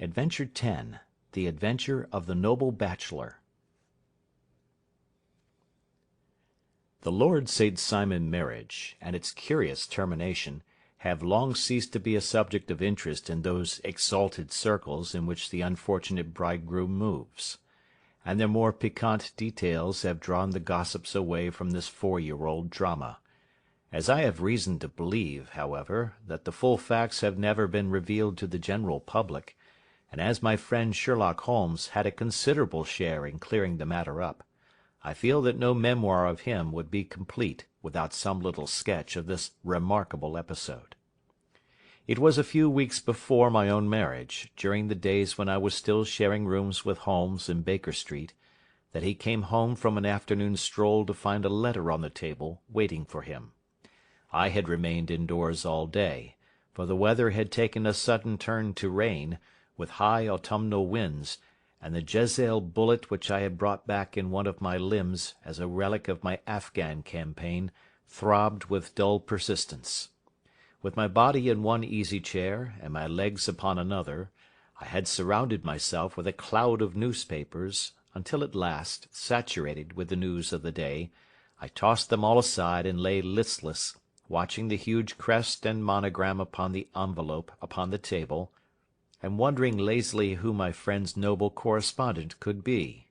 Adventure 10. The Adventure of the Noble Bachelor. The Lord St. Simon marriage, and its curious termination, have long ceased to be a subject of interest in those exalted circles in which the unfortunate bridegroom moves, and their more piquant details have drawn the gossips away from this 4-year-old drama. As I have reason to believe, however, that the full facts have never been revealed to the general public, and as my friend Sherlock Holmes had a considerable share in clearing the matter up, I feel that no memoir of him would be complete without some little sketch of this remarkable episode. It was a few weeks before my own marriage, during the days when I was still sharing rooms with Holmes in Baker Street, that he came home from an afternoon stroll to find a letter on the table waiting for him. I had remained indoors all day, for the weather had taken a sudden turn to rain, with high autumnal winds, and the Jezebel bullet which I had brought back in one of my limbs as a relic of my Afghan campaign throbbed with dull persistence. With my body in one easy chair and my legs upon another, I had surrounded myself with a cloud of newspapers, until at last, saturated with the news of the day, I tossed them all aside and lay listless, watching the huge crest and monogram upon the envelope upon the table, and wondering lazily who my friend's noble correspondent could be.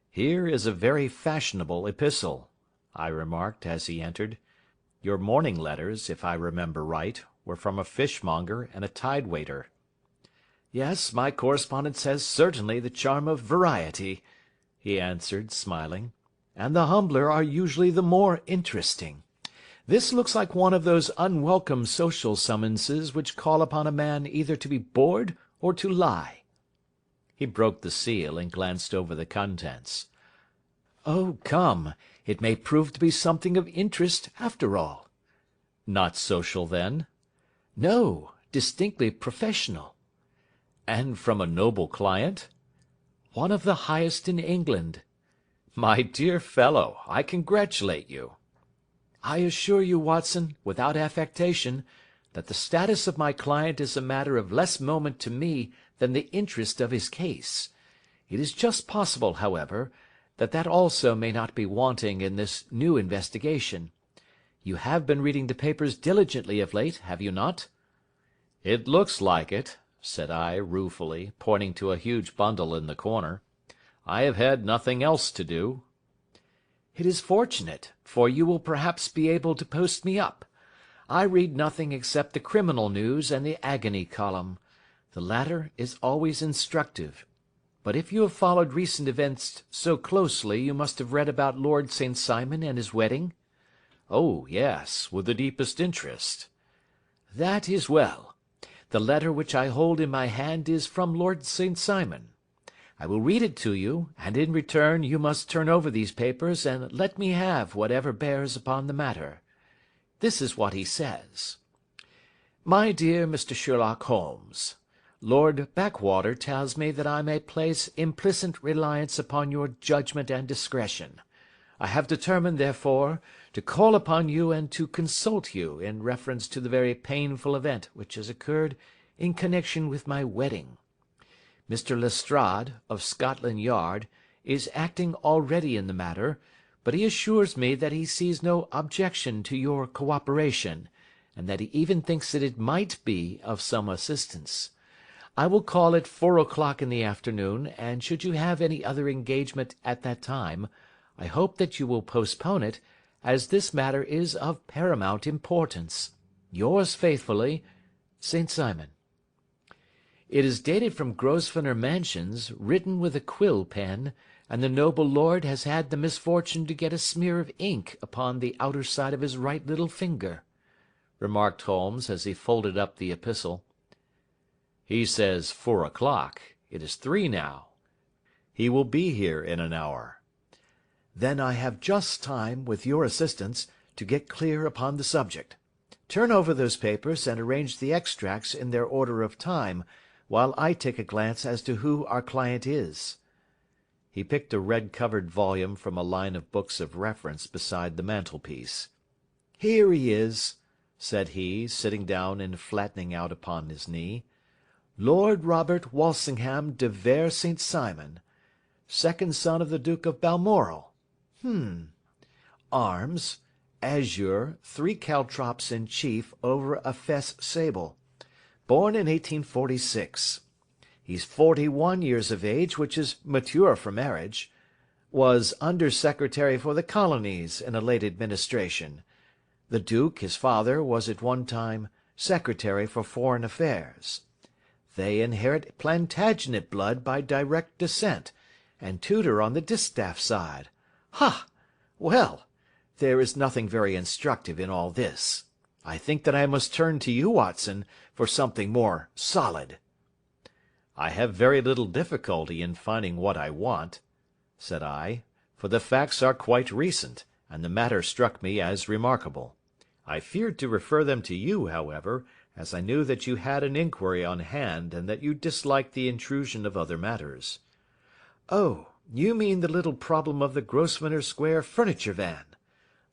"Here is a very fashionable epistle," I remarked as he entered. "Your morning letters, if I remember right, were from a fishmonger and a tide-waiter." "Yes, my correspondence has certainly the charm of variety," he answered, smiling, "and the humbler are usually the more interesting. This looks like one of those unwelcome social summonses which call upon a man either to be bored or to lie." He broke the seal and glanced over the contents. "Oh, come, it may prove to be something of interest after all." "Not social, then?" "No, distinctly professional." "And from a noble client?" "One of the highest in England." "My dear fellow, I congratulate you." "I assure you, Watson, without affectation, that the status of my client is a matter of less moment to me than the interest of his case. It is just possible, however, that also may not be wanting in this new investigation. You have been reading the papers diligently of late, have you not?" "It looks like it," said I, ruefully, pointing to a huge bundle in the corner. "I have had nothing else to do." "It is fortunate, for you will perhaps be able to post me up. I read nothing except the criminal news and the agony column. The latter is always instructive. But if you have followed recent events so closely, you must have read about Lord St. Simon and his wedding?" "Oh, yes, with the deepest interest." "That is well. The letter which I hold in my hand is from Lord St. Simon. I will read it to you, and in return you must turn over these papers and let me have whatever bears upon the matter. This is what he says: "My dear Mr. Sherlock Holmes, Lord Backwater tells me that I may place implicit reliance upon your judgment and discretion. I have determined, therefore, to call upon you and to consult you in reference to the very painful event which has occurred in connection with my wedding. Mr. Lestrade, of Scotland Yard, is acting already in the matter, but he assures me that he sees no objection to your cooperation, and that he even thinks that it might be of some assistance. I will call at 4 o'clock in the afternoon, and should you have any other engagement at that time, I hope that you will postpone it, as this matter is of paramount importance. Yours faithfully, St. Simon." It is dated from Grosvenor Mansions, written with a quill pen, and the noble lord has had the misfortune to get a smear of ink upon the outer side of his right little finger," remarked Holmes as he folded up the epistle. "He says 4 o'clock. It is 3 now. He will be here in an hour." "Then I have just time, with your assistance, to get clear upon the subject. Turn over those papers and arrange the extracts in their order of time, while I take a glance as to who our client is." He picked a red-covered volume from a line of books of reference beside the mantelpiece. "Here he is," said he, sitting down and flattening out upon his knee. Lord Robert Walsingham de Vere St. Simon, second son of the Duke of Balmoral. Arms, azure, 3 caltrops in chief over a fess sable. Born in 1846. He's 41 years of age, which is mature for marriage. Was Under-Secretary for the Colonies in a late administration. The Duke, his father, was at one time Secretary for Foreign Affairs. They inherit Plantagenet blood by direct descent, and Tudor on the distaff side. Ha! Well, there is nothing very instructive in all this. I think that I must turn to you, Watson, for something more solid. I have very little difficulty in finding what I want, said I, for the facts are quite recent, and the matter struck me as remarkable. I feared to refer them to you, however, as I knew that you had an inquiry on hand, and that you disliked the intrusion of other matters. Oh, you mean the little problem of the Grosvenor Square furniture van.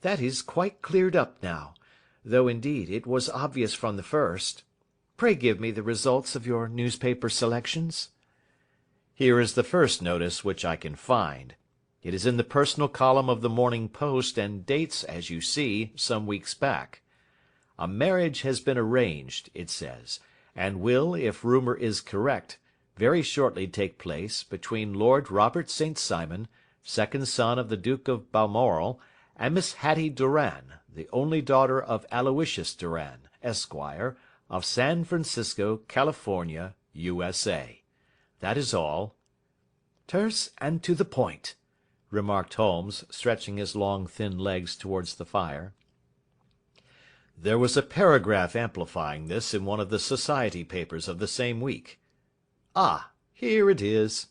That is quite cleared up now, though indeed it was obvious from the first. Pray give me the results of your newspaper selections. Here is the first notice which I can find. It is in the personal column of the Morning Post, and dates, as you see, some weeks back. A marriage has been arranged, it says, and will, if rumour is correct, very shortly take place between Lord Robert St. Simon, second son of the Duke of Balmoral, and Miss Hattie Doran, the only daughter of Aloysius Doran, Esquire, of San Francisco, California, USA. That is all. Terse and to the point, remarked Holmes, stretching his long thin legs towards the fire. There was a paragraph amplifying this in one of the society papers of the same week. Ah, here it is.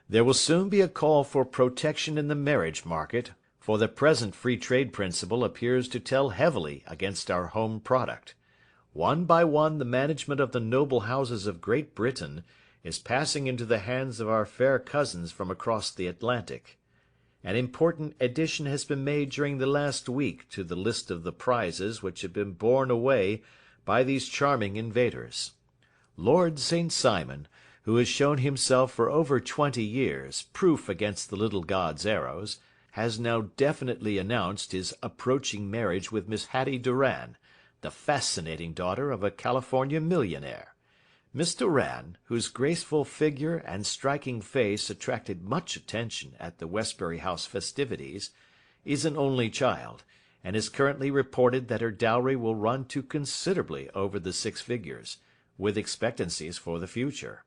There will soon be a call for protection in the marriage market, for the present free trade principle appears to tell heavily against our home product. One by one the management of the noble houses of Great Britain is passing into the hands of our fair cousins from across the Atlantic. An important addition has been made during the last week to the list of the prizes which have been borne away by these charming invaders. Lord St. Simon, who has shown himself for over 20 years proof against the little god's arrows, has now definitely announced his approaching marriage with Miss Hattie Doran, the fascinating daughter of a California millionaire. Miss Doran, whose graceful figure and striking face attracted much attention at the Westbury House festivities, is an only child, and is currently reported that her dowry will run to considerably over the 6 figures, with expectancies for the future.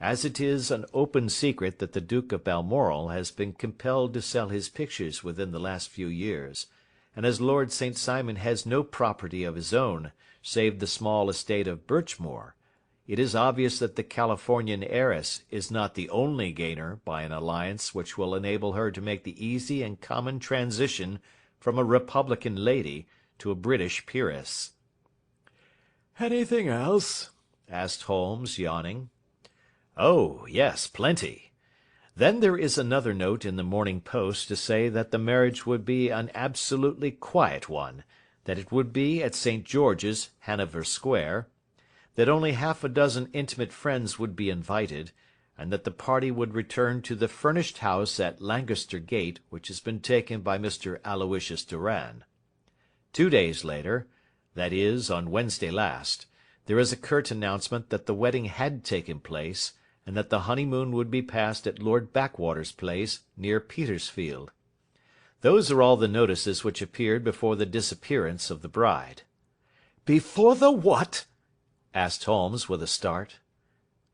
As it is an open secret that the Duke of Balmoral has been compelled to sell his pictures within the last few years, and as Lord St. Simon has no property of his own save the small estate of Birchmoor, it is obvious that the Californian heiress is not the only gainer by an alliance which will enable her to make the easy and common transition from a Republican lady to a British peeress. Anything else? asked Holmes, yawning. Oh, yes, plenty. Then there is another note in the Morning Post to say that the marriage would be an absolutely quiet one, that it would be at St. George's, Hanover Square, that only half a dozen intimate friends would be invited, and that the party would return to the furnished house at Lancaster Gate which has been taken by Mr. Aloysius Doran. 2 days later, that is, on Wednesday last, there is a curt announcement that the wedding had taken place, and that the honeymoon would be passed at Lord Backwater's place, near Petersfield. Those are all the notices which appeared before the disappearance of the bride. Before the what? asked Holmes with a start.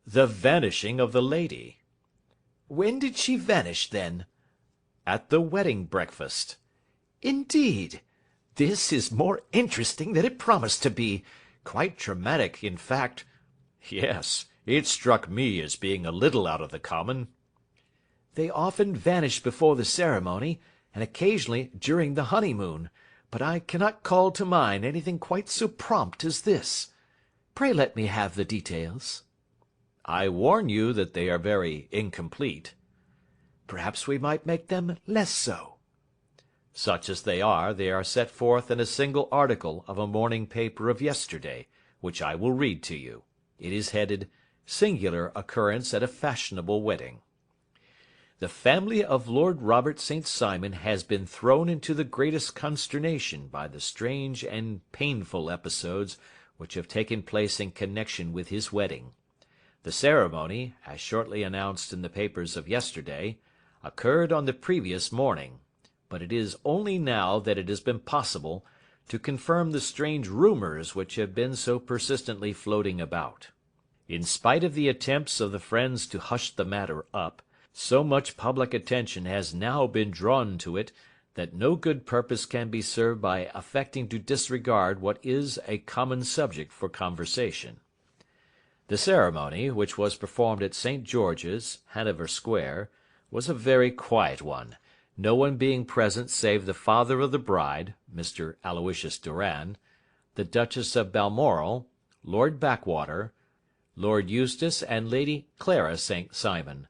The vanishing of the lady. When did she vanish, then? At the wedding breakfast. Indeed. This is more interesting than it promised to be. Quite dramatic, in fact. Yes, it struck me as being a little out of the common. They often vanish before the ceremony, and occasionally during the honeymoon, but I cannot call to mind anything quite so prompt as this. Pray let me have the details. I warn you that they are very incomplete. Perhaps we might make them less so. Such as they are set forth in a single article of a morning paper of yesterday, which I will read to you. It is headed, Singular occurrence at a fashionable wedding. The family of Lord Robert St. Simon has been thrown into the greatest consternation by the strange and painful episodes which have taken place in connection with his wedding. The ceremony, as shortly announced in the papers of yesterday, occurred on the previous morning, but it is only now that it has been possible to confirm the strange rumours which have been so persistently floating about. In spite of the attempts of the friends to hush the matter up, so much public attention has now been drawn to it that no good purpose can be served by affecting to disregard what is a common subject for conversation. The ceremony, which was performed at St. George's, Hanover Square, was a very quiet one, no one being present save the father of the bride, Mr. Aloysius Doran, the Duchess of Balmoral, Lord Backwater, Lord Eustace and Lady Clara St. Simon,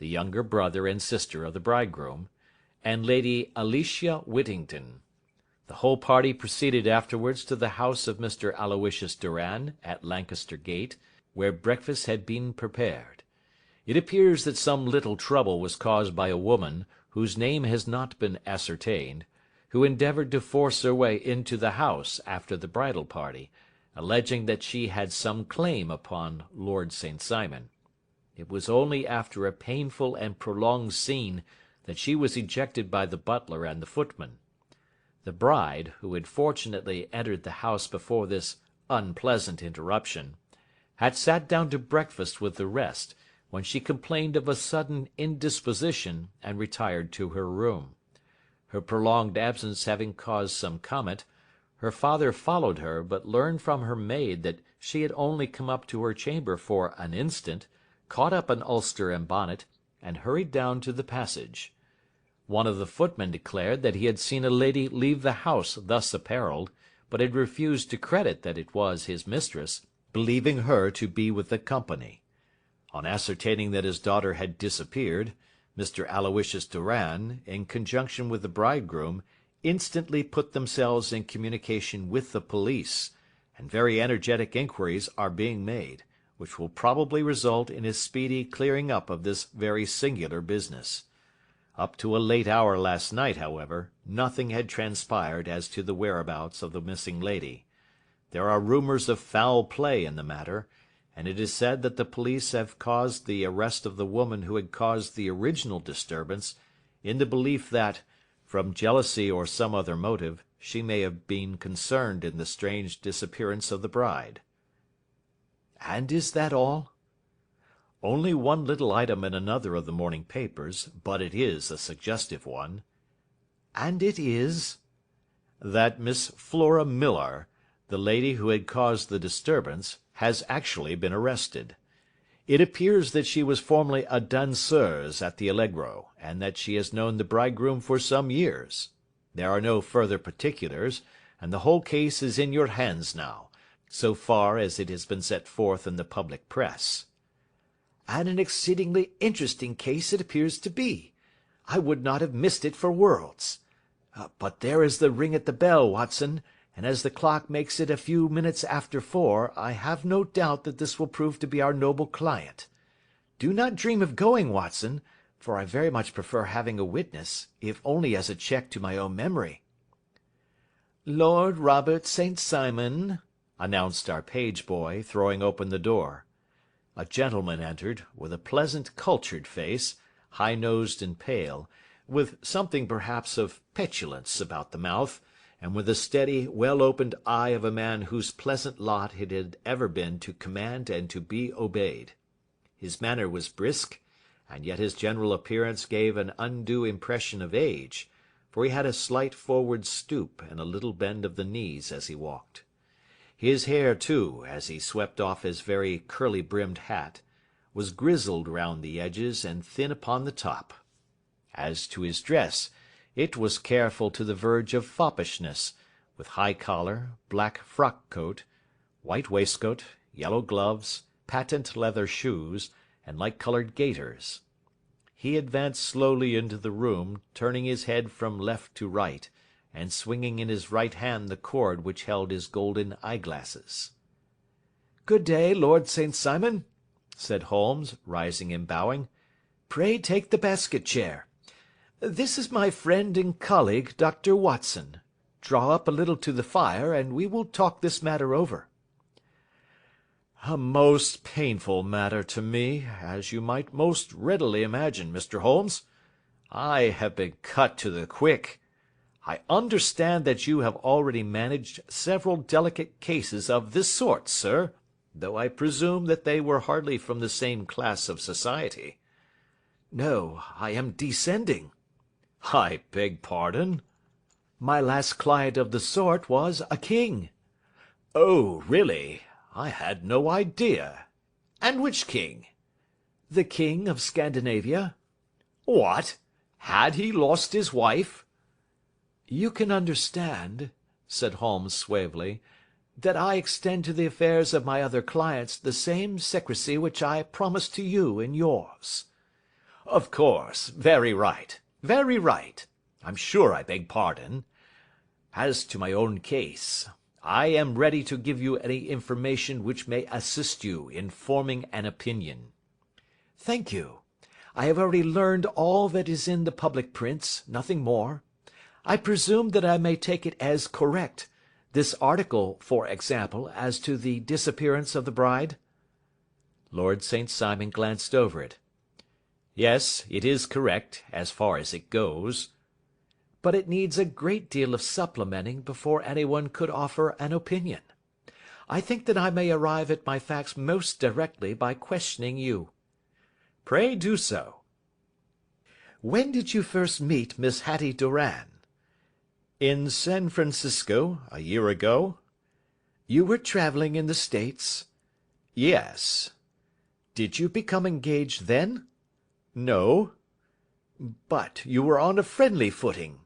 the younger brother and sister of the bridegroom, and Lady Alicia Whittington. The whole party proceeded afterwards to the house of Mr. Aloysius Doran, at Lancaster Gate, where breakfast had been prepared. It appears that some little trouble was caused by a woman, whose name has not been ascertained, who endeavoured to force her way into the house after the bridal party, alleging that she had some claim upon Lord St. Simon. It was only after a painful and prolonged scene that she was ejected by the butler and the footman. The bride, who had fortunately entered the house before this unpleasant interruption, had sat down to breakfast with the rest, when she complained of a sudden indisposition and retired to her room. Her prolonged absence having caused some comment, her father followed her, but learned from her maid that she had only come up to her chamber for an instant, caught up an ulster and bonnet, and hurried down to the passage. One of the footmen declared that he had seen a lady leave the house thus apparelled, but had refused to credit that it was his mistress, believing her to be with the company. On ascertaining that his daughter had disappeared, Mr. Aloysius Doran, in conjunction with the bridegroom, instantly put themselves in communication with the police, and very energetic inquiries are being made, which will probably result in a speedy clearing up of this very singular business. Up to a late hour last night, however, nothing had transpired as to the whereabouts of the missing lady. There are rumours of foul play in the matter, and it is said that the police have caused the arrest of the woman who had caused the original disturbance, in the belief that, from jealousy or some other motive, she may have been concerned in the strange disappearance of the bride. And is that all? Only one little item in another of the morning papers, but it is a suggestive one. And it is? That Miss Flora Millar, the lady who had caused the disturbance, has actually been arrested. It appears that she was formerly a danseuse at the Allegro, and that she has known the bridegroom for some years. There are no further particulars, and the whole case is in your hands now, so far as it has been set forth in the public press. And an exceedingly interesting case it appears to be. I would not have missed it for worlds. But there is the ring at the bell, Watson, and as the clock makes it a few minutes after 4, I have no doubt that this will prove to be our noble client. Do not dream of going, Watson, for I very much prefer having a witness, if only as a check to my own memory. Lord Robert St. Simon, announced our page-boy, throwing open the door. A gentleman entered, with a pleasant, cultured face, high-nosed and pale, with something perhaps of petulance about the mouth, and with the steady, well-opened eye of a man whose pleasant lot it had ever been to command and to be obeyed. His manner was brisk, and yet his general appearance gave an undue impression of age, for he had a slight forward stoop and a little bend of the knees as he walked. His hair, too, as he swept off his very curly-brimmed hat, was grizzled round the edges and thin upon the top. As to his dress, it was careful to the verge of foppishness, with high collar, black frock-coat, white waistcoat, yellow gloves, patent leather shoes, and light-coloured gaiters. He advanced slowly into the room, turning his head from left to right, and swinging in his right hand the cord which held his golden eye-glasses. "Good day, Lord St. Simon. said Holmes, rising and bowing. "Pray take the basket chair. This is my friend and colleague, Dr. Watson. Draw up a little to the fire, and we will talk this matter over." "A most painful matter to me, as you might most readily imagine, Mr. Holmes. I have been cut to the quick. I understand that you have already managed several delicate cases of this sort, sir, though I presume that they were hardly from the same class of society." "No, I am descending." "I beg pardon?" "My last client of the sort was a king." "Oh, really? I had no idea. And which king?" "The king of Scandinavia." "What? Had he lost his wife?" "You can understand," said Holmes suavely, "that I extend to the affairs of my other clients the same secrecy which I promise to you in yours." "Of course. Very right. Very right. I'm sure I beg pardon. As to my own case, I am ready to give you any information which may assist you in forming an opinion." "Thank you. I have already learned all that is in the public prints, nothing more. I presume that I may take it as correct, this article, for example, as to the disappearance of the bride?" Lord St. Simon glanced over it. "Yes, it is correct, as far as it goes." "But it needs a great deal of supplementing before anyone could offer an opinion. I think that I may arrive at my facts most directly by questioning you." "Pray do so." "When did you first meet Miss Hattie Doran?" "In San Francisco, a year ago." "You were travelling in the States?" "Yes." "Did you become engaged then?" "No." "But you were on a friendly footing?"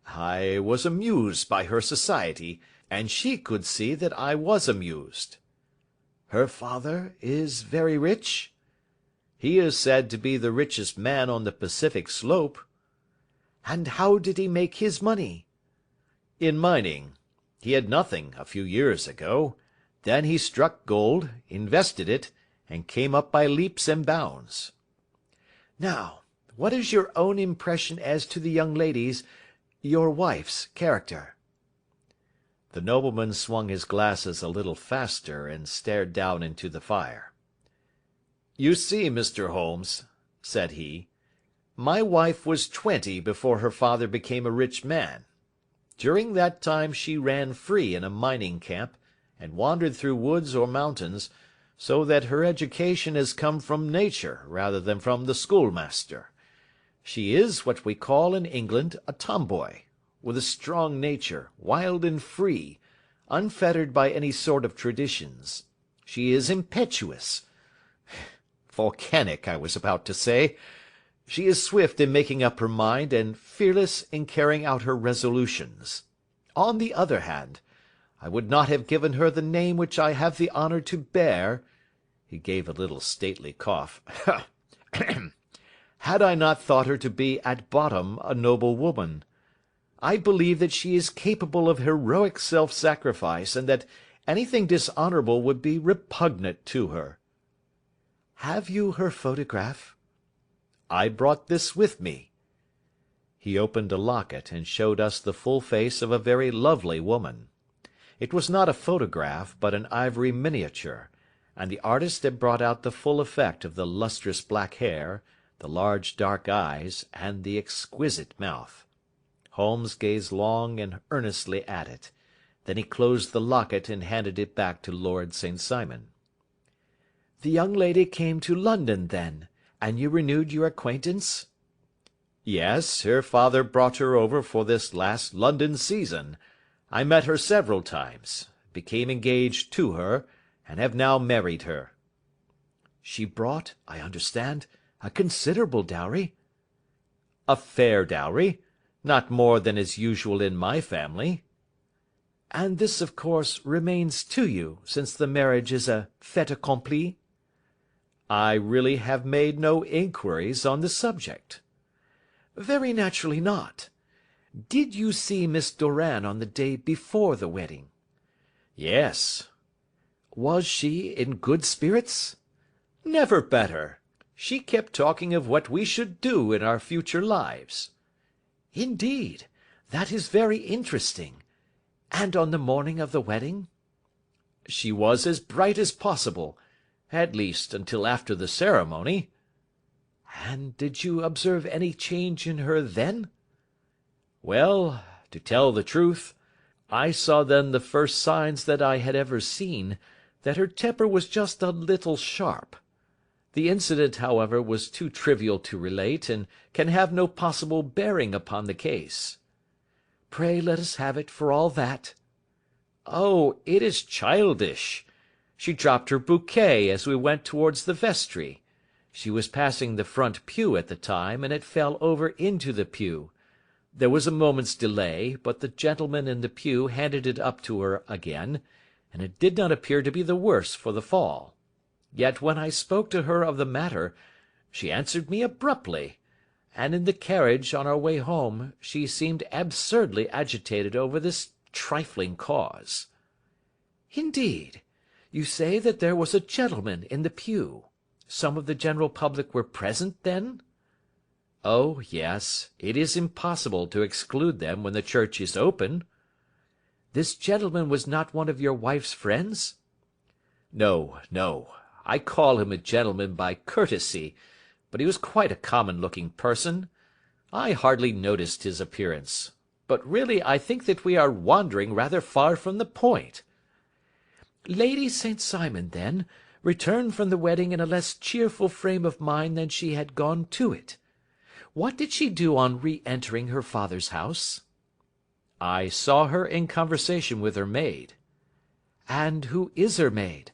"I was amused by her society, and she could see that I was amused." "Her father is very rich?" "He is said to be the richest man on the Pacific slope." "And how did he make his money?" "In mining. He had nothing a few years ago. Then he struck gold, invested it, and came up by leaps and bounds." "Now, what is your own impression as to the young lady's, your wife's, character?" The nobleman swung his glasses a little faster and stared down into the fire. "You see, Mr. Holmes," said he, "my wife was 20 before her father became a rich man. During that time she ran free in a mining camp, and wandered through woods or mountains, so that her education has come from nature rather than from the schoolmaster. She is what we call in England a tomboy, with a strong nature, wild and free, unfettered by any sort of traditions. She is impetuous, volcanic, I was about to say. She is swift in making up her mind, and fearless in carrying out her resolutions. On the other hand, I would not have given her the name which I have the honour to bear," he gave a little stately cough, "had I not thought her to be at bottom a noble woman. I believe that she is capable of heroic self-sacrifice, and that anything dishonourable would be repugnant to her." "Have you her photograph?" "I brought this with me." He opened a locket, and showed us the full face of a very lovely woman. It was not a photograph, but an ivory miniature, and the artist had brought out the full effect of the lustrous black hair, the large dark eyes, and the exquisite mouth. Holmes gazed long and earnestly at it. Then he closed the locket and handed it back to Lord St. Simon. "The young lady came to London, then, and you renewed your acquaintance?" "Yes, her father brought her over for this last London season. I met her several times, became engaged to her, and have now married her." "She brought, I understand, a considerable dowry?" "A fair dowry. Not more than is usual in my family." "And this, of course, remains to you, since the marriage is a fait accompli?" "I really have made no inquiries on the subject." "Very naturally not. Did you see Miss Doran on the day before the wedding?" "Yes." "Was she in good spirits?" Never better. She kept talking of what we should do in our future lives." "Indeed, that is very interesting. And on the morning of the wedding?" "She was as bright as possible, at least until after the ceremony." "And did you observe any change in her then?" Well, to tell the truth, I saw then the first signs that I had ever seen, that her temper was just a little sharp. The incident, however, was too trivial to relate, and can have no possible bearing upon the case." "Pray let us have it for all that." "Oh, it is childish. She dropped her bouquet as we went towards the vestry. She was passing the front pew at the time, and it fell over into the pew. There was a moment's delay, but the gentleman in the pew handed it up to her again, and it did not appear to be the worse for the fall. Yet when I spoke to her of the matter, she answered me abruptly, and in the carriage on our way home she seemed absurdly agitated over this trifling cause." "Indeed! You say that there was a gentleman in the pew. Some of the general public were present, then?" "Oh, yes, it is impossible to exclude them when the church is open." "This gentleman was not one of your wife's friends?" "No, no. I call him a gentleman by courtesy, but he was quite a common-looking person. I hardly noticed his appearance. But really I think that we are wandering rather far from the point." "Lady St. Simon, then, returned from the wedding in a less cheerful frame of mind than she had gone to it. What did she do on re-entering her father's house?" "I saw her in conversation with her maid." "And who is her maid?"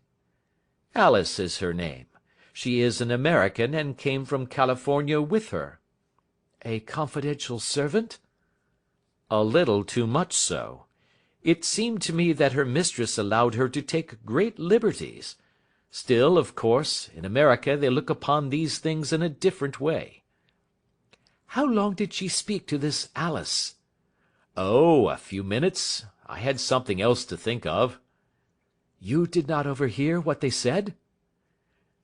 "Alice is her name. She is an American, and came from California with her." "A confidential servant?" "A little too much so. It seemed to me that her mistress allowed her to take great liberties. Still, of course, in America they look upon these things in a different way." "How long did she speak to this Alice?" "Oh, a few minutes. I had something else to think of." "You did not overhear what they said?"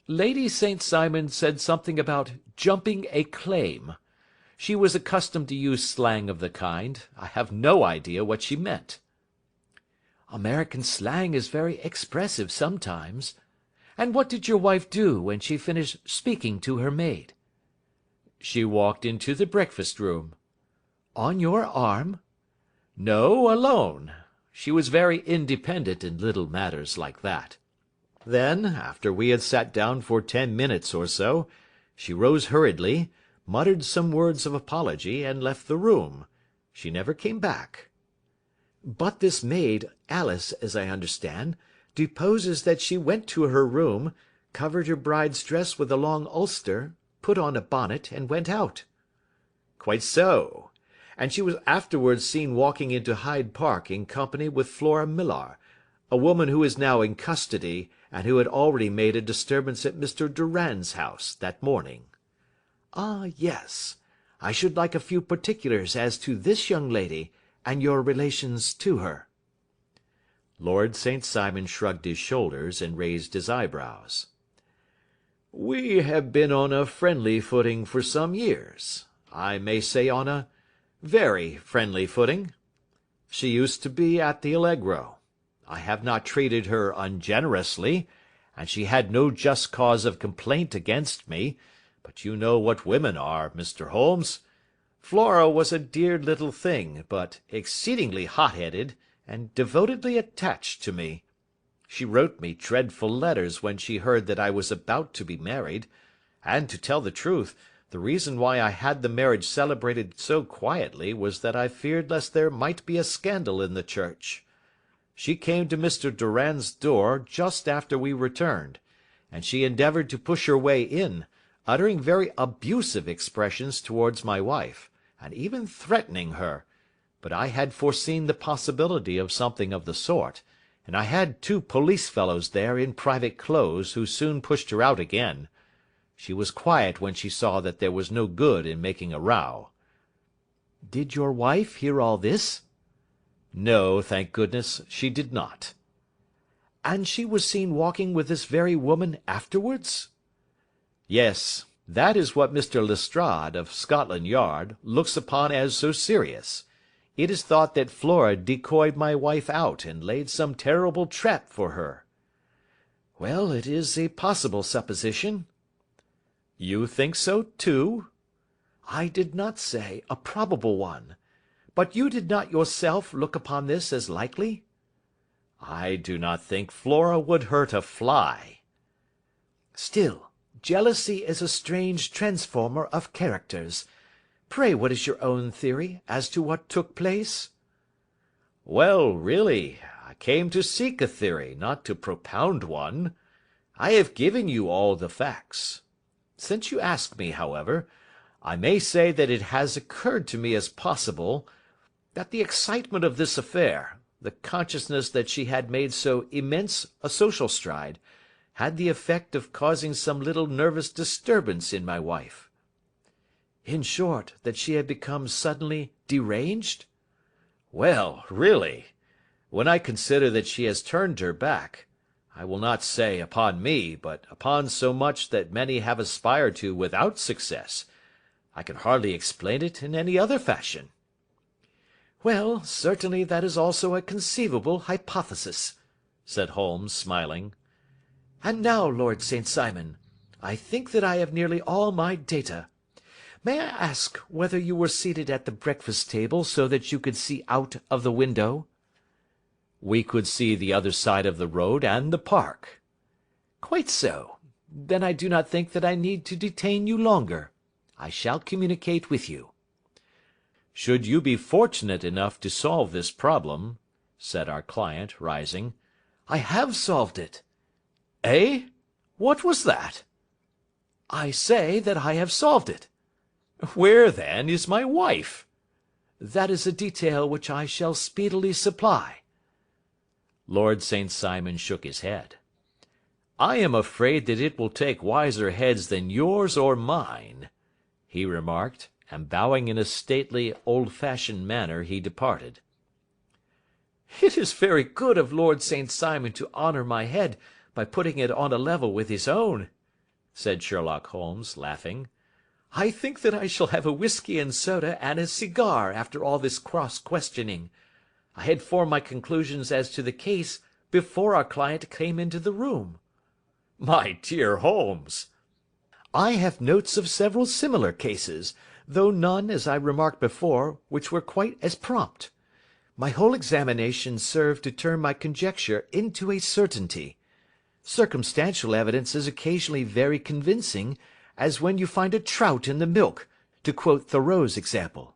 "Lady St. Simon said something about jumping a claim. She was accustomed to use slang of the kind. I have no idea what she meant." "American slang is very expressive sometimes. And what did your wife do when she finished speaking to her maid?" "She walked into the breakfast room." "On your arm?" "No, alone. She was very independent in little matters like that. Then, after we had sat down for 10 minutes or so, she rose hurriedly, muttered some words of apology, and left the room. She never came back." "But this maid, Alice, as I understand, deposes that she went to her room, covered her bride's dress with a long ulster, put on a bonnet, and went out." "Quite so. And she was afterwards seen walking into Hyde Park in company with Flora Millar, a woman who is now in custody, and who had already made a disturbance at Mr. Durand's house that morning." "Ah, yes. I should like a few particulars as to this young lady, and your relations to her." Lord St. Simon shrugged his shoulders and raised his eyebrows. "We have been on a friendly footing for some years. I may say on a very friendly footing. She used to be at the Allegro. I have not treated her ungenerously, and she had no just cause of complaint against me, but you know what women are, Mr. Holmes. Flora was a dear little thing, but exceedingly hot-headed, and devotedly attached to me. She wrote me dreadful letters when she heard that I was about to be married, and, to tell the truth, the reason why I had the marriage celebrated so quietly was that I feared lest there might be a scandal in the church. She came to Mr. Durand's door just after we returned, and she endeavoured to push her way in, uttering very abusive expressions towards my wife, and even threatening her, but I had foreseen the possibility of something of the sort, and I had 2 police fellows there in private clothes who soon pushed her out again. She was quiet when she saw that there was no good in making a row." "Did your wife hear all this?" "No, thank goodness, she did not." "And she was seen walking with this very woman afterwards?" Yes, that is what Mr. Lestrade, of Scotland Yard, looks upon as so serious. It is thought that Flora decoyed my wife out and laid some terrible trap for her. Well, it is a possible supposition. You think so, too? I did not say a probable one. But you did not yourself look upon this as likely? I do not think Flora would hurt a fly. Still, jealousy is a strange transformer of characters. Pray, what is your own theory as to what took place? Well, really, I came to seek a theory, not to propound one. I have given you all the facts. Since you ask me, however, I may say that it has occurred to me as possible that the excitement of this affair, the consciousness that she had made so immense a social stride, had the effect of causing some little nervous disturbance in my wife. In short, that she had become suddenly deranged? Well, really, when I consider that she has turned her back, I will not say upon me, but upon so much that many have aspired to without success, I can hardly explain it in any other fashion. Well, certainly that is also a conceivable hypothesis, said Holmes, smiling. And now, Lord St. Simon, I think that I have nearly all my data. May I ask whether you were seated at the breakfast table so that you could see out of the window? We could see the other side of the road and the park. Quite so. Then I do not think that I need to detain you longer. I shall communicate with you. Should you be fortunate enough to solve this problem, said our client, rising. I have solved it. Eh? What was that? I say that I have solved it. Where, then, is my wife? That is a detail which I shall speedily supply. Lord St. Simon shook his head. I am afraid that it will take wiser heads than yours or mine, he remarked, and bowing in a stately, old-fashioned manner, he departed. It is very good of Lord St. Simon to honour my head by putting it on a level with his own, said Sherlock Holmes, laughing. I think that I shall have a whisky and soda and a cigar after all this cross-questioning. I had formed my conclusions as to the case before our client came into the room. My dear Holmes! I have notes of several similar cases, though none, as I remarked before, which were quite as prompt. My whole examination served to turn my conjecture into a certainty. Circumstantial evidence is occasionally very convincing, as when you find a trout in the milk, to quote Thoreau's example.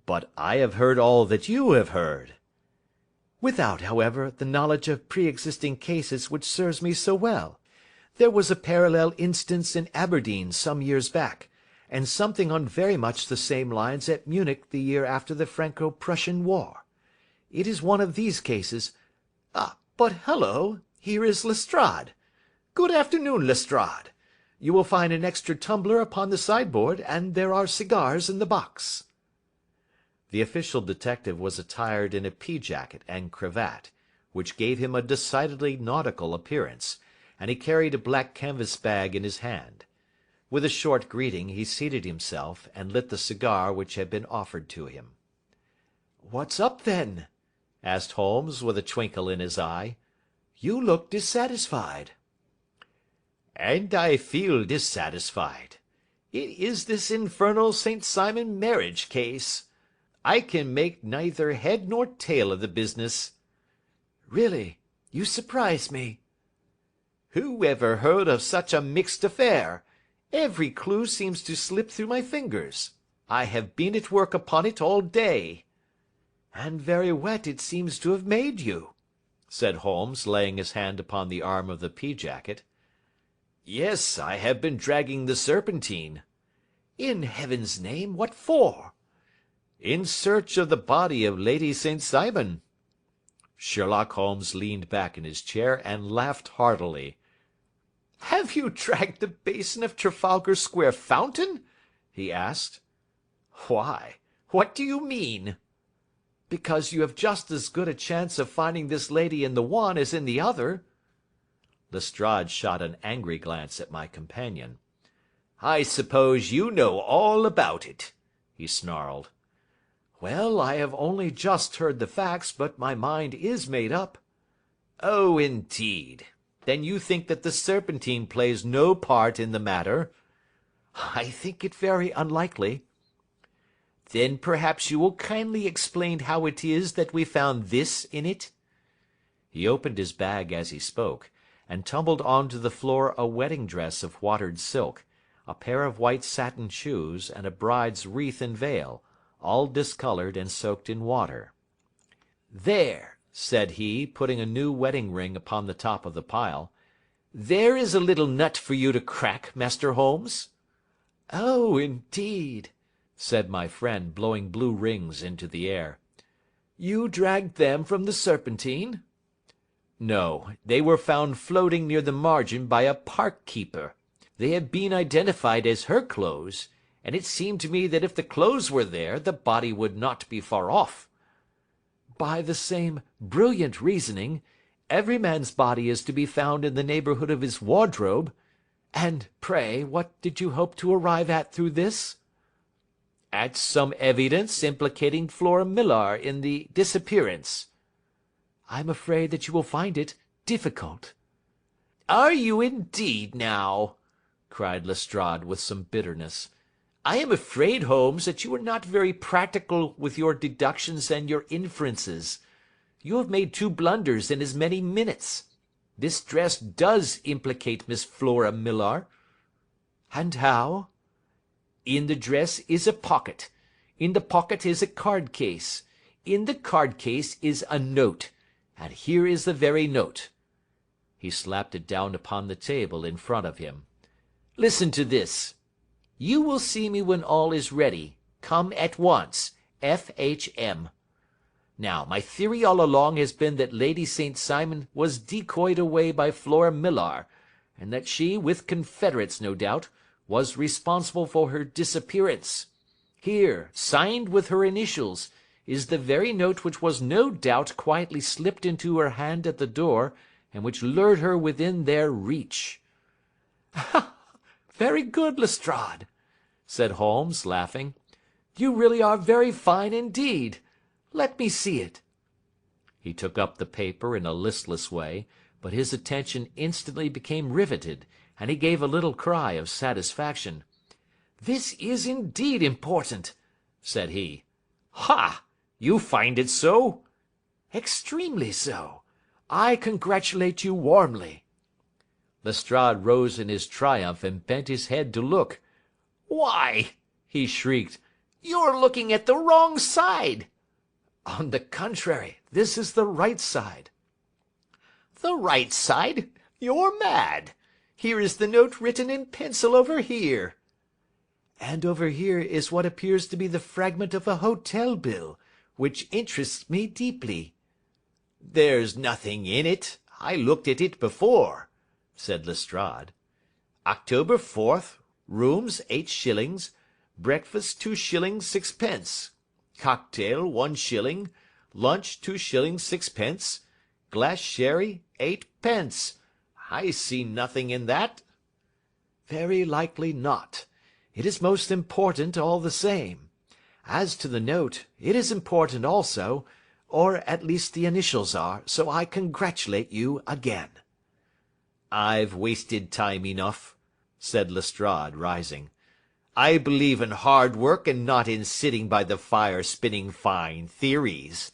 But I have heard all that you have heard. Without, however, the knowledge of pre-existing cases which serves me so well. There was a parallel instance in Aberdeen some years back, and something on very much the same lines at Munich the year after the Franco-Prussian War. It is one of these cases. But hello, here is Lestrade. Good afternoon, Lestrade. You will find an extra tumbler upon the sideboard, and there are cigars in the box. The official detective was attired in a pea-jacket and cravat, which gave him a decidedly nautical appearance, and he carried a black canvas bag in his hand. With a short greeting he seated himself and lit the cigar which had been offered to him. "What's up, then?" asked Holmes, with a twinkle in his eye. "You look dissatisfied." "And I feel dissatisfied. It is this infernal St. Simon marriage case. I can make neither head nor tail of the business." "Really, you surprise me." "Who ever heard of such a mixed affair? Every clue seems to slip through my fingers. I have been at work upon it all day." "And very wet it seems to have made you," said Holmes, laying his hand upon the arm of the pea-jacket. "Yes, I have been dragging the Serpentine." "In heaven's name, what for?" "In search of the body of Lady St. Simon." Sherlock Holmes leaned back in his chair and laughed heartily. "Have you dragged the basin of Trafalgar Square fountain?" he asked. "Why? What do you mean?" "Because you have just as good a chance of finding this lady in the one as in the other." Lestrade shot an angry glance at my companion. I suppose you know all about it," he snarled. Well, I have only just heard the facts, but my mind is made up. "Oh, indeed. Then you think that the Serpentine plays no part in the matter?" I think it very unlikely. "Then perhaps you will kindly explain how it is that we found this in it?" He opened his bag as he spoke, and tumbled on to the floor a wedding dress of watered silk, a pair of white satin shoes, and a bride's wreath and veil, all discoloured and soaked in water. "There," said he, putting a new wedding ring upon the top of the pile, "there is a little nut for you to crack, Master Holmes." Oh, indeed, said my friend, blowing blue rings into the air. You dragged them from the Serpentine? No, they were found floating near the margin by a park keeper. They had been identified as her clothes, and it seemed to me that if the clothes were there, the body would not be far off. By the same brilliant reasoning, every man's body is to be found in the neighbourhood of his wardrobe. And, pray, what did you hope to arrive at through this? At some evidence implicating Flora Millar in the disappearance. I'm afraid that you will find it difficult. Are you indeed, now? Cried Lestrade with some bitterness. I am afraid, Holmes, that you are not very practical with your deductions and your inferences. You have made 2 blunders in as many minutes. This dress does implicate Miss Flora Millar. And how? In the dress is a pocket. In the pocket is a card case. In the card case is a note. And here is the very note. He slapped it down upon the table in front of him. Listen to this. You will see me when all is ready. Come at once. F.H.M. Now, my theory all along has been that Lady St. Simon was decoyed away by Flora Millar, and that she, with confederates no doubt, was responsible for her disappearance. Here, signed with her initials, is the very note which was no doubt quietly slipped into her hand at the door, and which lured her within their reach. Very good, Lestrade, said Holmes, laughing. You really are very fine indeed. Let me see it. He took up the paper in a listless way, but his attention instantly became riveted, and he gave a little cry of satisfaction. This is indeed important, said he. Ha! You find it so? Extremely so. I congratulate you warmly. Lestrade rose in his triumph and bent his head to look. Why, he shrieked, you're looking at the wrong side. On the contrary, this is the right side. The right side? You're mad. Here is the note written in pencil over here. And over here is what appears to be the fragment of a hotel bill, which interests me deeply. There's nothing in it. I looked at it before, said Lestrade. October 4th, rooms 8 shillings, breakfast 2 shillings 6 pence. Cocktail 1 shilling, lunch 2 shillings 6 pence, glass sherry 8 pence. I see nothing in that. Very likely not. It is most important all the same. As to the note, it is important also, or at least the initials are, so I congratulate you again. I've wasted time enough, said Lestrade, rising. I believe in hard work and not in sitting by the fire spinning fine theories.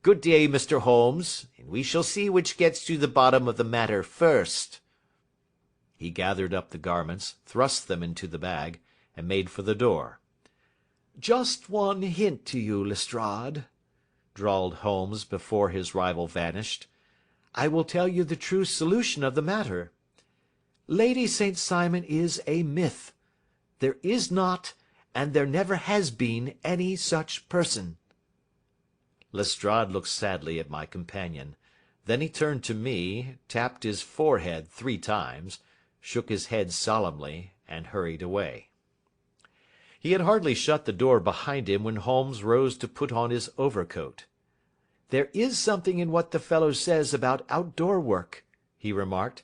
Good day, Mr. Holmes, and we shall see which gets to the bottom of the matter first. He gathered up the garments, thrust them into the bag, and made for the door. Just one hint to you, Lestrade, drawled Holmes before his rival vanished. I will tell you the true solution of the matter. Lady St. Simon is a myth. There is not, and there never has been, any such person. Lestrade looked sadly at my companion. Then he turned to me, tapped his forehead 3 times, shook his head solemnly, and hurried away. He had hardly shut the door behind him when Holmes rose to put on his overcoat. There is something in what the fellow says about outdoor work, he remarked.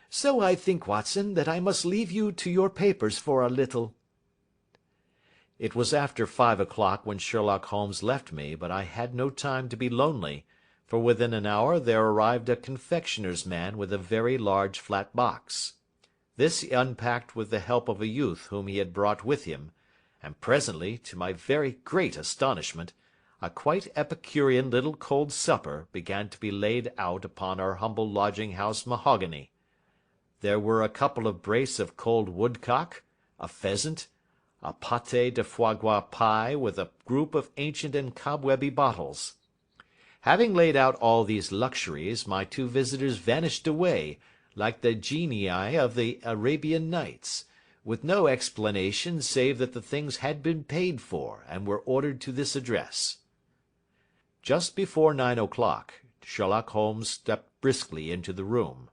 So I think, Watson, that I must leave you to your papers for a little." It was after 5 o'clock when Sherlock Holmes left me, but I had no time to be lonely, for within an hour there arrived a confectioner's man with a very large flat box. This he unpacked with the help of a youth whom he had brought with him, and presently, to my very great astonishment, a quite epicurean little cold supper began to be laid out upon our humble lodging-house mahogany. There were a couple of brace of cold woodcock, a pheasant, a pâté de foie gras pie with a group of ancient and cobwebby bottles. Having laid out all these luxuries, my two visitors vanished away, like the genii of the Arabian Nights, with no explanation save that the things had been paid for, and were ordered to this address. Just before 9 o'clock, Sherlock Holmes stepped briskly into the room.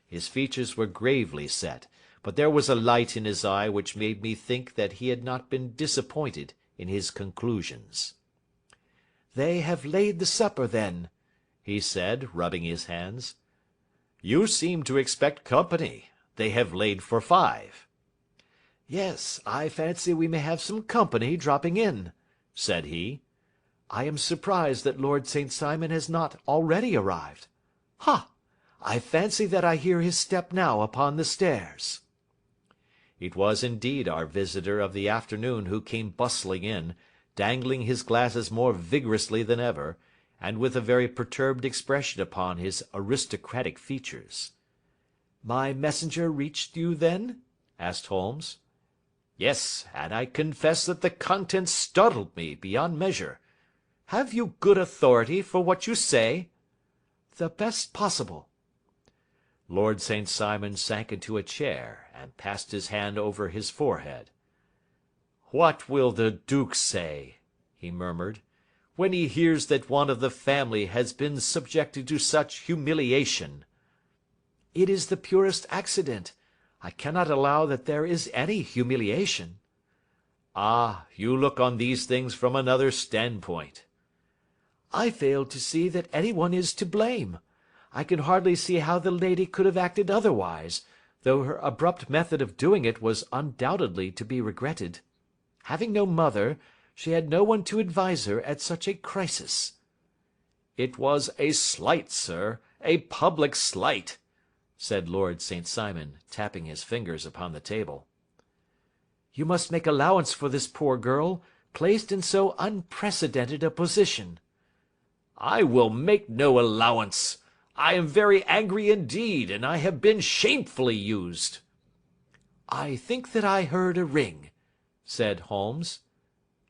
His features were gravely set, but there was a light in his eye which made me think that he had not been disappointed in his conclusions. "They have laid the supper, then," he said, rubbing his hands. "You seem to expect company. They have laid for 5. "Yes, I fancy we may have some company dropping in," said he. "I am surprised that Lord St. Simon has not already arrived. Ha! I fancy that I hear his step now upon the stairs." It was indeed our visitor of the afternoon who came bustling in, dangling his glasses more vigorously than ever, and with a very perturbed expression upon his aristocratic features. "My messenger reached you, then?" asked Holmes. "Yes, and I confess that the contents startled me beyond measure. Have you good authority for what you say?" "The best possible." Lord St. Simon sank into a chair, and passed his hand over his forehead. "What will the duke say," he murmured, "when he hears that one of the family has been subjected to such humiliation?" "It is the purest accident. I cannot allow that there is any humiliation." "Ah, you look on these things from another standpoint." "I fail to see that any one is to blame. I can hardly see how the lady could have acted otherwise, though her abrupt method of doing it was undoubtedly to be regretted. Having no mother, she had no one to advise her at such a crisis." "It was a slight, sir, a public slight," said Lord St. Simon, tapping his fingers upon the table. "You must make allowance for this poor girl, placed in so unprecedented a position." "I will make no allowance. I am very angry indeed, and I have been shamefully used." "I think that I heard a ring," said Holmes.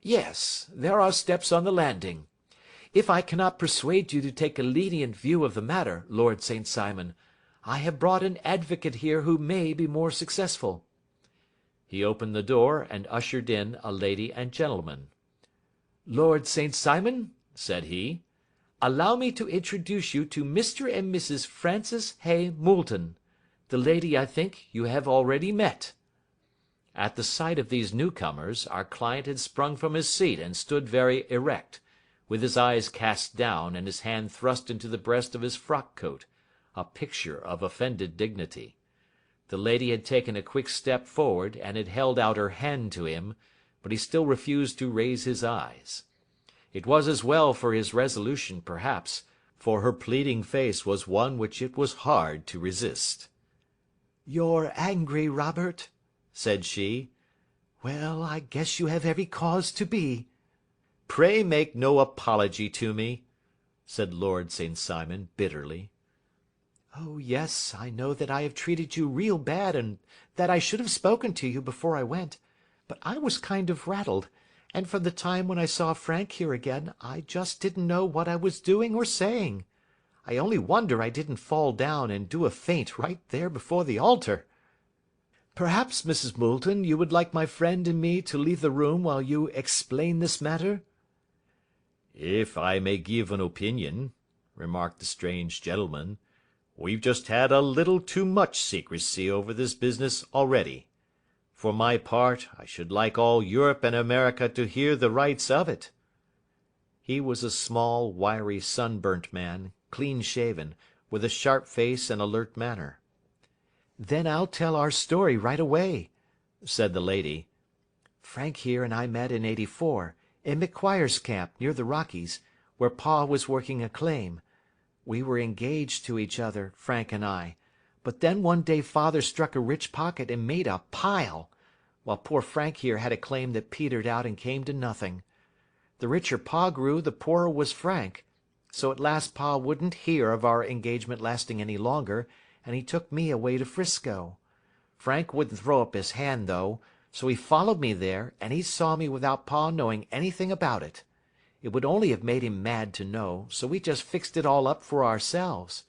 "Yes, there are steps on the landing. If I cannot persuade you to take a lenient view of the matter, Lord St. Simon, I have brought an advocate here who may be more successful." He opened the door and ushered in a lady and gentleman. "Lord St. Simon," said he, "allow me to introduce you to Mr. and Mrs. Francis Hay Moulton. The lady, I think, you have already met." At the sight of these newcomers, our client had sprung from his seat and stood very erect, with his eyes cast down and his hand thrust into the breast of his frock-coat, a picture of offended dignity. The lady had taken a quick step forward and had held out her hand to him, but he still refused to raise his eyes. It was as well for his resolution, perhaps, for her pleading face was one which it was hard to resist. "You're angry, Robert," said she. "Well, I guess you have every cause to be." "Pray make no apology to me," said Lord St. Simon, bitterly. "Oh, yes, I know that I have treated you real bad, and that I should have spoken to you before I went, but I was kind of rattled, and from the time when I saw Frank here again, I just didn't know what I was doing or saying. I only wonder I didn't fall down and do a faint right there before the altar. Perhaps, Mrs. Moulton, you would like my friend and me to leave the room while you explain this matter?" "If I may give an opinion," remarked the strange gentleman, "we've just had a little too much secrecy over this business already. For my part, I should like all Europe and America to hear the rights of it." He was a small, wiry, sunburnt man, clean-shaven, with a sharp face and alert manner. "Then I'll tell our story right away," said the lady. "Frank here and I met in '84, in McQuire's camp near the Rockies, where Pa was working a claim. We were engaged to each other, Frank and I, but then one day Father struck a rich pocket and made a pile, while poor Frank here had a claim that petered out and came to nothing. The richer Pa grew, the poorer was Frank, so at last Pa wouldn't hear of our engagement lasting any longer, and he took me away to 'Frisco. Frank wouldn't throw up his hand, though, so he followed me there, and he saw me without Pa knowing anything about it. It would only have made him mad to know, so we just fixed it all up for ourselves.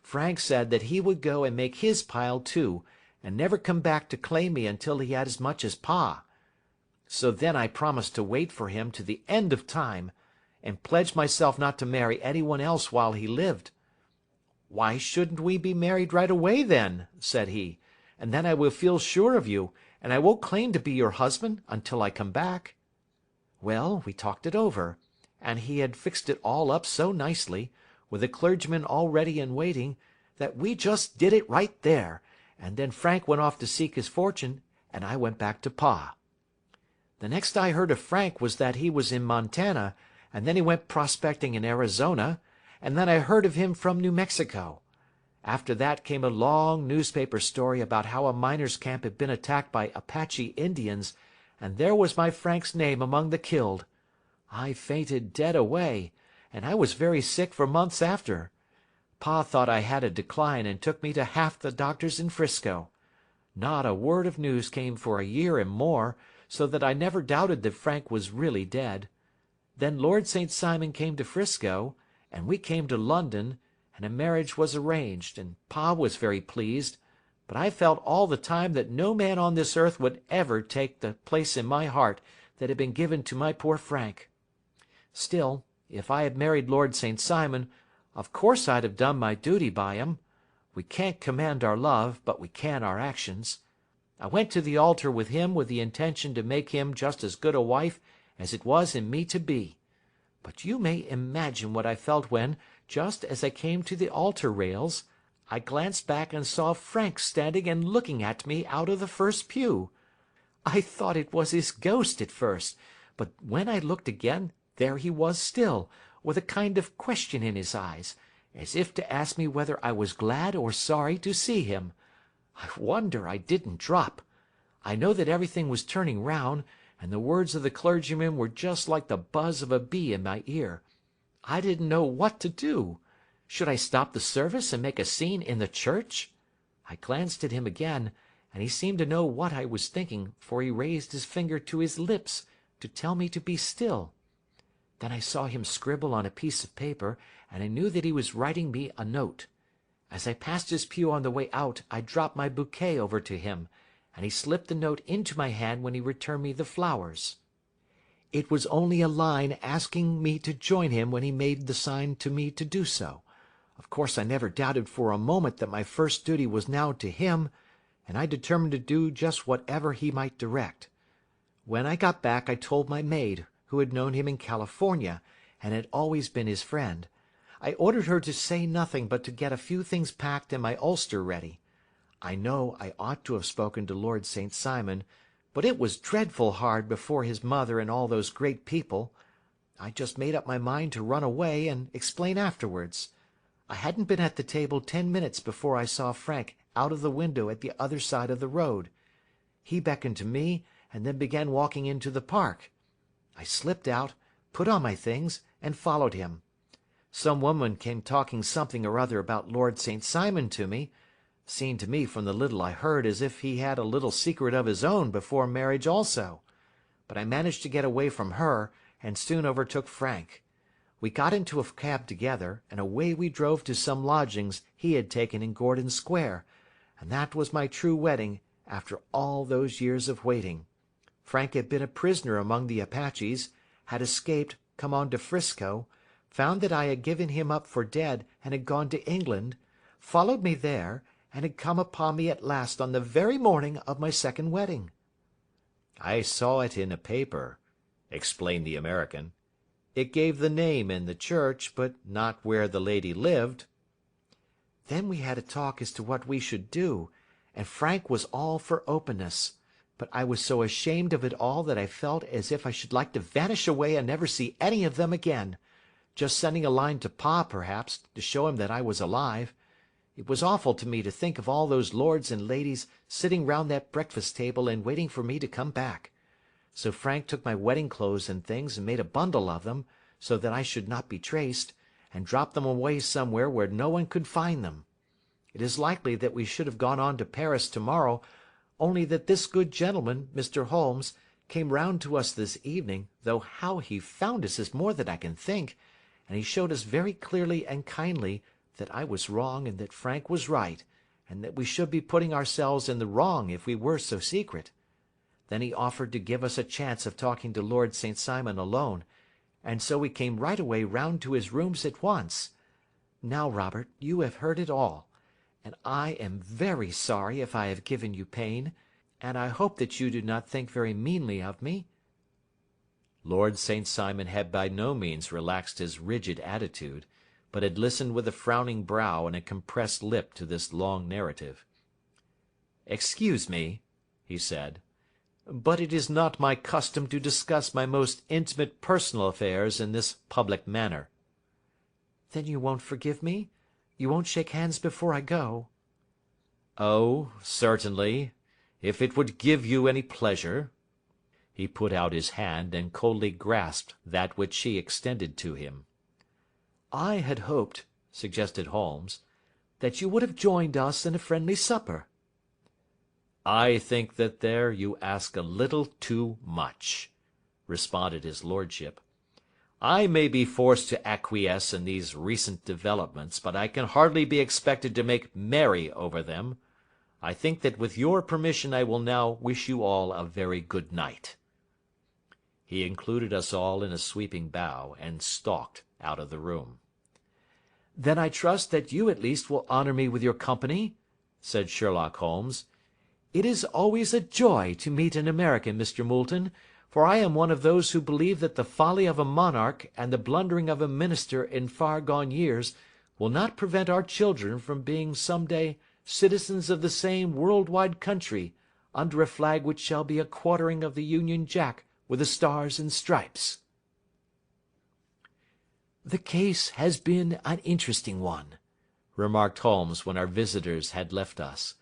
Frank said that he would go and make his pile too, and never come back to claim me until he had as much as Pa. So then I promised to wait for him to the end of time, and pledged myself not to marry anyone else while he lived. 'Why shouldn't we be married right away, then?' said he, 'and then I will feel sure of you, and I won't claim to be your husband until I come back.' Well, we talked it over, and he had fixed it all up so nicely, with a clergyman all ready and waiting, that we just did it right there, and then Frank went off to seek his fortune, and I went back to Pa. The next I heard of Frank was that he was in Montana, and then he went prospecting in Arizona, and then I heard of him from New Mexico. After that came a long newspaper story about how a miners' camp had been attacked by Apache Indians, and there was my Frank's name among the killed. I fainted dead away, and I was very sick for months after. Pa thought I had a decline and took me to half the doctors in 'Frisco. Not a word of news came for a year and more, so that I never doubted that Frank was really dead. Then Lord St. Simon came to 'Frisco, and we came to London, and a marriage was arranged, and Pa was very pleased, but I felt all the time that no man on this earth would ever take the place in my heart that had been given to my poor Frank. Still, if I had married Lord St. Simon, of course I'd have done my duty by him. We can't command our love, but we can our actions. I went to the altar with him with the intention to make him just as good a wife as it was in me to be. But you may imagine what I felt when, just as I came to the altar rails, I glanced back and saw Frank standing and looking at me out of the first pew. I thought it was his ghost at first, but when I looked again, there he was still, with a kind of question in his eyes, as if to ask me whether I was glad or sorry to see him. I wonder I didn't drop. I know that everything was turning round, and the words of the clergyman were just like the buzz of a bee in my ear. I didn't know what to do. Should I stop the service and make a scene in the church? I glanced at him again, and he seemed to know what I was thinking, for he raised his finger to his lips to tell me to be still. Then I saw him scribble on a piece of paper, and I knew that he was writing me a note. As I passed his pew on the way out, I dropped my bouquet over to him, and he slipped the note into my hand when he returned me the flowers. It was only a line asking me to join him when he made the sign to me to do so. Of course I never doubted for a moment that my first duty was now to him, and I determined to do just whatever he might direct. When I got back I told my maid, who had known him in California, and had always been his friend. I ordered her to say nothing but to get a few things packed and my ulster ready. I know I ought to have spoken to Lord St. Simon, but it was dreadful hard before his mother and all those great people. I just made up my mind to run away and explain afterwards. I hadn't been at the table 10 minutes before I saw Frank out of the window at the other side of the road. He beckoned to me and then began walking into the park. I slipped out, put on my things, and followed him. Some woman came talking something or other about Lord St. Simon to me. Seemed to me from the little I heard as if he had a little secret of his own before marriage also. But I managed to get away from her, and soon overtook Frank. We got into a cab together, and away we drove to some lodgings he had taken in Gordon Square, and that was my true wedding after all those years of waiting. Frank had been a prisoner among the Apaches, had escaped, come on to 'Frisco, found that I had given him up for dead and had gone to England, followed me there, and had come upon me at last on the very morning of my second wedding. "I saw it in a paper," explained the American. "It gave the name in the church, but not where the lady lived." Then we had a talk as to what we should do, and Frank was all for openness. But I was so ashamed of it all that I felt as if I should like to vanish away and never see any of them again. Just sending a line to Pa, perhaps, to show him that I was alive. It was awful to me to think of all those lords and ladies sitting round that breakfast table and waiting for me to come back. So Frank took my wedding clothes and things and made a bundle of them, so that I should not be traced, and dropped them away somewhere where no one could find them. It is likely that we should have gone on to Paris tomorrow, only that this good gentleman, Mr. Holmes, came round to us this evening, though how he found us is more than I can think, and he showed us very clearly and kindly that I was wrong and that Frank was right, and that we should be putting ourselves in the wrong if we were so secret. Then he offered to give us a chance of talking to Lord St. Simon alone, and so we came right away round to his rooms at once. Now, Robert, you have heard it all, and I am very sorry if I have given you pain, and I hope that you do not think very meanly of me." Lord St. Simon had by no means relaxed his rigid attitude, but had listened with a frowning brow and a compressed lip to this long narrative. "Excuse me," he said, "but it is not my custom to discuss my most intimate personal affairs in this public manner." "Then you won't forgive me? You won't shake hands before I go?" "Oh, certainly, if it would give you any pleasure." He put out his hand and coldly grasped that which she extended to him. "I had hoped," suggested Holmes, "that you would have joined us in a friendly supper." "I think that there you ask a little too much," responded his lordship. "I may be forced to acquiesce in these recent developments, but I can hardly be expected to make merry over them. I think that with your permission I will now wish you all a very good night." He included us all in a sweeping bow, and stalked out of the room. "Then I trust that you at least will honour me with your company," said Sherlock Holmes. "It is always a joy to meet an American, Mr. Moulton, for I am one of those who believe that the folly of a monarch and the blundering of a minister in far gone years will not prevent our children from being some day citizens of the same world-wide country, under a flag which shall be a quartering of the Union Jack with the stars and stripes." "The case has been an interesting one," remarked Holmes when our visitors had left us,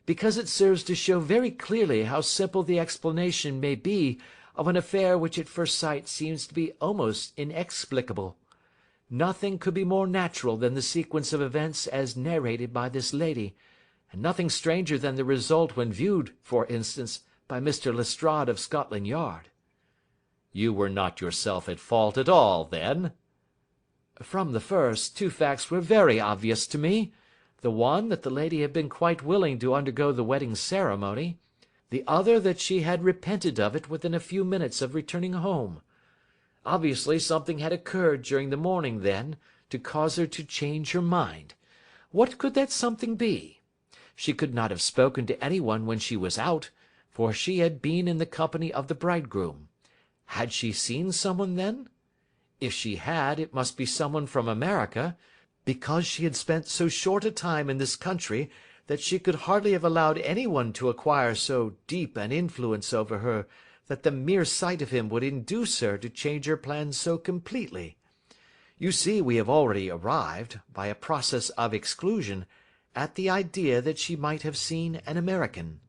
"because it serves to show very clearly how simple the explanation may be of an affair which at first sight seems to be almost inexplicable. Nothing could be more natural than the sequence of events as narrated by this lady, and nothing stranger than the result when viewed, for instance, by Mr. Lestrade of Scotland Yard." "You were not yourself at fault at all, then?" "From the first, two facts were very obvious to me. The one, that the lady had been quite willing to undergo the wedding ceremony. The other, that she had repented of it within a few minutes of returning home. Obviously something had occurred during the morning, then, to cause her to change her mind. What could that something be? She could not have spoken to anyone when she was out, for she had been in the company of the bridegroom. Had she seen someone then? If she had, it must be someone from America, because she had spent so short a time in this country that she could hardly have allowed anyone to acquire so deep an influence over her that the mere sight of him would induce her to change her plans so completely. You see, we have already arrived, by a process of exclusion, at the idea that she might have seen an American.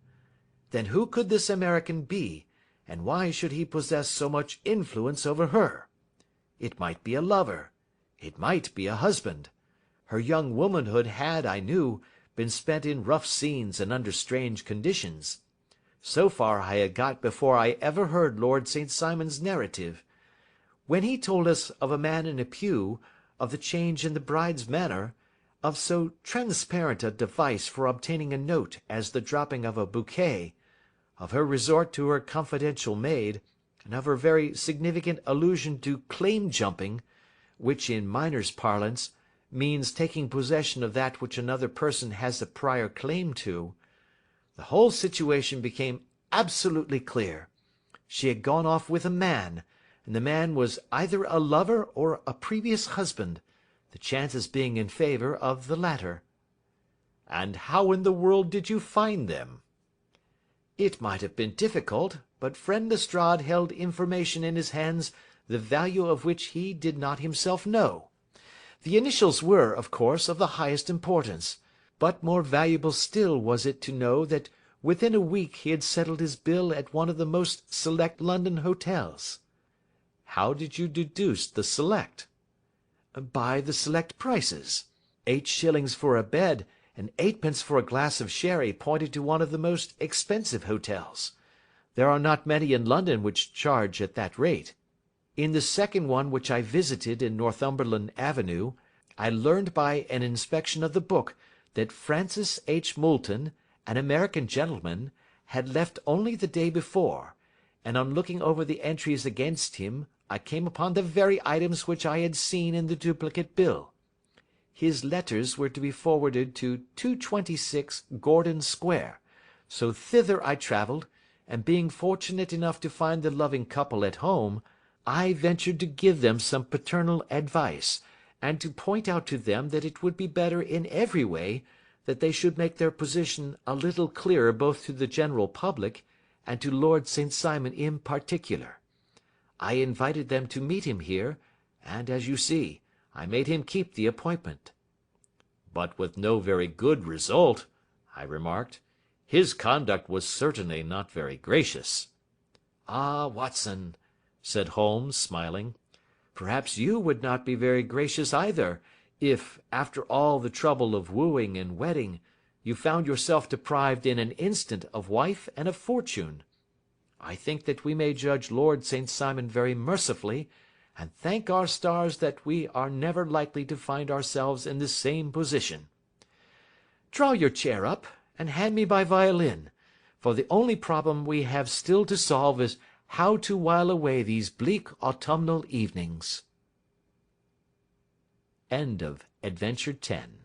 Then who could this American be, and why should he possess so much influence over her? It might be a lover. It might be a husband. Her young womanhood had, I knew, been spent in rough scenes and under strange conditions. So far I had got before I ever heard Lord St. Simon's narrative. When he told us of a man in a pew, of the change in the bride's manner, of so transparent a device for obtaining a note as the dropping of a bouquet, of her resort to her confidential maid, and of her very significant allusion to claim-jumping, which in miners' parlance means taking possession of that which another person has a prior claim to, the whole situation became absolutely clear. She had gone off with a man, and the man was either a lover or a previous husband, the chances being in favour of the latter. And how in the world did you find them?" "It might have been difficult, but friend Lestrade held information in his hands the value of which he did not himself know. The initials were, of course, of the highest importance, but more valuable still was it to know that within a week he had settled his bill at one of the most select London hotels." "How did you deduce the select?" "By the select prices. 8 shillings for a bed and 8 pence for a glass of sherry pointed to one of the most expensive hotels. There are not many in London which charge at that rate. In the second one which I visited in Northumberland Avenue, I learned by an inspection of the book that Francis H. Moulton, an American gentleman, had left only the day before, and on looking over the entries against him I came upon the very items which I had seen in the duplicate bill. His letters were to be forwarded to 226 Gordon Square, so thither I travelled, and being fortunate enough to find the loving couple at home, I ventured to give them some paternal advice, and to point out to them that it would be better in every way that they should make their position a little clearer both to the general public and to Lord St. Simon in particular. I invited them to meet him here, and, as you see, I made him keep the appointment." "But with no very good result," I remarked. "His conduct was certainly not very gracious." "Ah, Watson," said Holmes, smiling, "perhaps you would not be very gracious either, if, after all the trouble of wooing and wedding, you found yourself deprived in an instant of wife and of fortune. I think that we may judge Lord St. Simon very mercifully, and thank our stars that we are never likely to find ourselves in the same position. Draw your chair up, and hand me my violin, for the only problem we have still to solve is how to while away these bleak autumnal evenings." End of Adventure 10